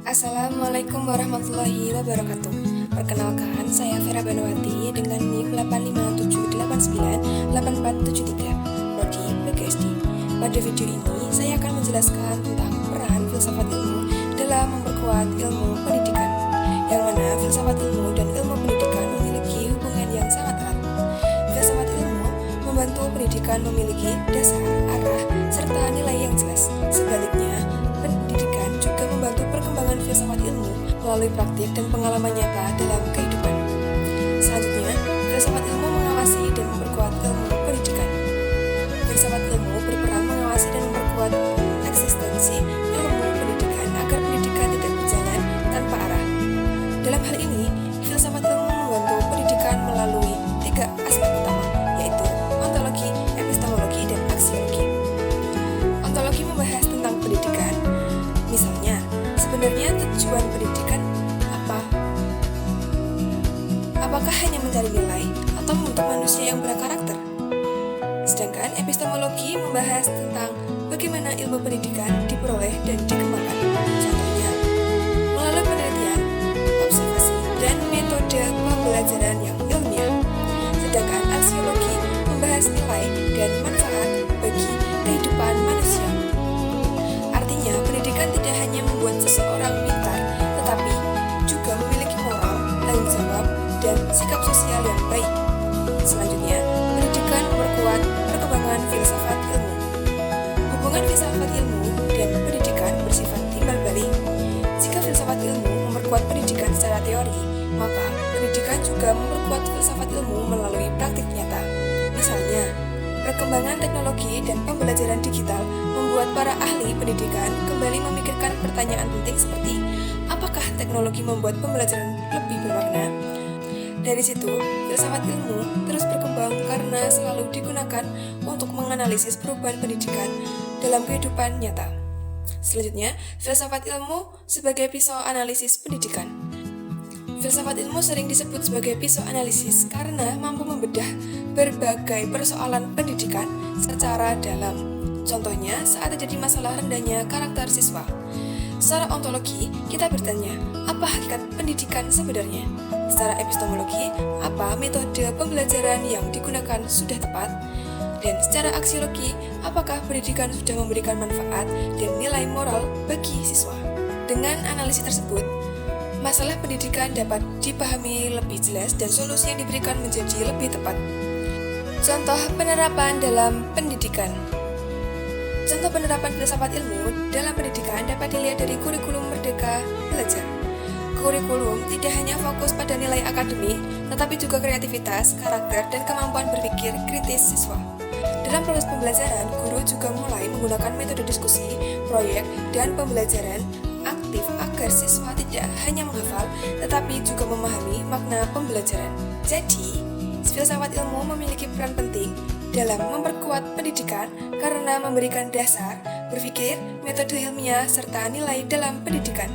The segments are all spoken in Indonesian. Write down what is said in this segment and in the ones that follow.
Assalamualaikum warahmatullahi wabarakatuh. Perkenalkan, saya Vera Banawati dengan NIM 857898473 Prodi PGSD. Pada video ini, saya akan menjelaskan tentang peran filsafat ilmu dalam memperkuat ilmu pendidikan, yang mana filsafat ilmu dan ilmu pendidikan memiliki hubungan yang sangat erat. Filsafat ilmu membantu pendidikan memiliki dasar, arah, serta nilai yang jelas. Sebaliknya, pendidikan juga membantu perkembangan filsafat ilmu melalui praktik dan pengalaman nyata dalam kehidupan. Selanjutnya, filsafat ilmu mengawasi dan memperkuat ilmu pendidikan. Filsafat ilmu berperan mengawasi dan memperkuat eksistensi ilmu pendidikan agar pendidikan tidak berjalan tanpa arah. Dalam hal ini, filsafat ilmu membantu pendidikan melalui 3 aspek utama, yaitu ontologi, epistemologi, dan aksiologi. Ontologi membahas tentang pendidikan. Misalnya, sebenarnya tujuan pendidikan apa? Apakah hanya mencari nilai atau membentuk manusia yang berkarakter? Sedangkan epistemologi membahas tentang bagaimana ilmu pendidikan diperoleh dan dikembangkan. Contohnya, melalui penelitian, observasi, dan metode pembelajaran yang ilmiah. Sedangkan aksiologi membahas nilai dan manfaat bagi kehidupan manusia. Artinya, pendidikan tidak hanya membuat seseorang pintar, tetapi juga memiliki moral, tanggung jawab, dan sikap sosial yang baik. Selanjutnya, pendidikan memperkuat perkembangan filsafat ilmu. Hubungan filsafat ilmu dan pendidikan bersifat timbal balik. Jika filsafat ilmu memperkuat pendidikan secara teori, maka pendidikan juga memperkuat filsafat ilmu melalui praktik nyata. Misalnya, perkembangan teknologi dan pembelajaran digital membuat para ahli pendidikan kembali memikirkan pertanyaan penting seperti apakah teknologi membuat pembelajaran lebih bermakna? Dari situ, filsafat ilmu terus berkembang karena selalu digunakan untuk menganalisis perubahan pendidikan dalam kehidupan nyata. Selanjutnya, filsafat ilmu sebagai pisau analisis pendidikan. Filsafat ilmu sering disebut sebagai pisau analisis karena mampu membedah berbagai persoalan pendidikan secara dalam. Contohnya, saat terjadi masalah rendahnya karakter siswa. Secara ontologi, kita bertanya, apa hakikat pendidikan sebenarnya? Secara epistemologi, apa metode pembelajaran yang digunakan sudah tepat? Dan secara aksiologi, apakah pendidikan sudah memberikan manfaat dan nilai moral bagi siswa? Dengan analisis tersebut, masalah pendidikan dapat dipahami lebih jelas dan solusi yang diberikan menjadi lebih tepat. Contoh penerapan dalam pendidikan. Contoh penerapan filsafat ilmu dalam pendidikan dapat dilihat dari kurikulum Merdeka Belajar. Kurikulum tidak hanya fokus pada nilai akademik, tetapi juga kreativitas, karakter, dan kemampuan berpikir kritis siswa. Dalam proses pembelajaran, guru juga mulai menggunakan metode diskusi, proyek, dan pembelajaran aktif agar siswa tidak hanya menghafal, tetapi juga memahami makna pembelajaran. Jadi, filsafat ilmu memiliki peran penting dalam memperkuat pendidikan karena memberikan dasar, berpikir, metode ilmiah, serta nilai dalam pendidikan.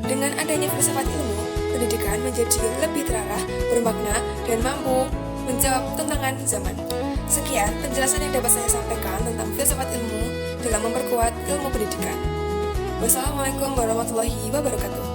Dengan adanya filsafat ilmu, pendidikan menjadi lebih terarah, bermakna, dan mampu menjawab tantangan zaman. Sekian penjelasan yang dapat saya sampaikan tentang filsafat ilmu dalam memperkuat ilmu pendidikan. Wassalamualaikum warahmatullahi wabarakatuh.